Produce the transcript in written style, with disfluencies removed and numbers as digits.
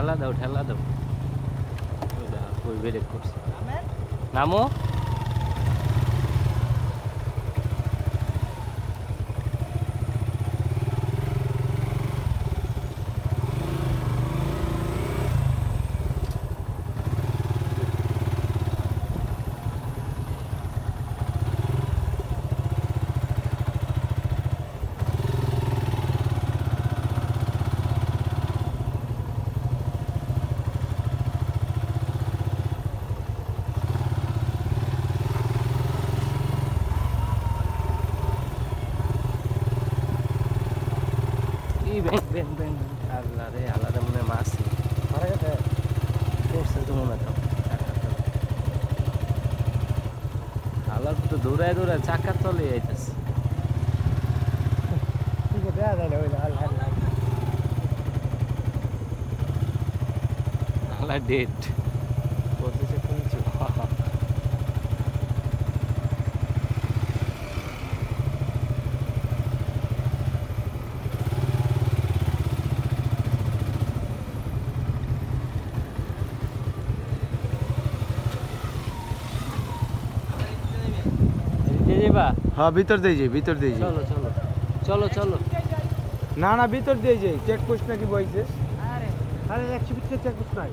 ঠেলা দাও ঠেলা দাও। কই ব্রেক করছে, নামো। আল্লাহ রে আল্লাহ মনে মাছ করছে তো মনে হয়। আল্লাহ তো দৌড়ায় দৌড়ায় চাকার তলে যাইতেছে। আল্লাহ ডেট বলতেছে শুনছি। হ্যাঁ ভিতর দিয়ে যাই, ভিতর দিয়ে যাই। চলো চলো চলো চলো। না না ভিতর দিয়ে যাই, চেকপোস্ট নাকি বইছে। আরে 100 ফিট চেকপোস্ট নাই।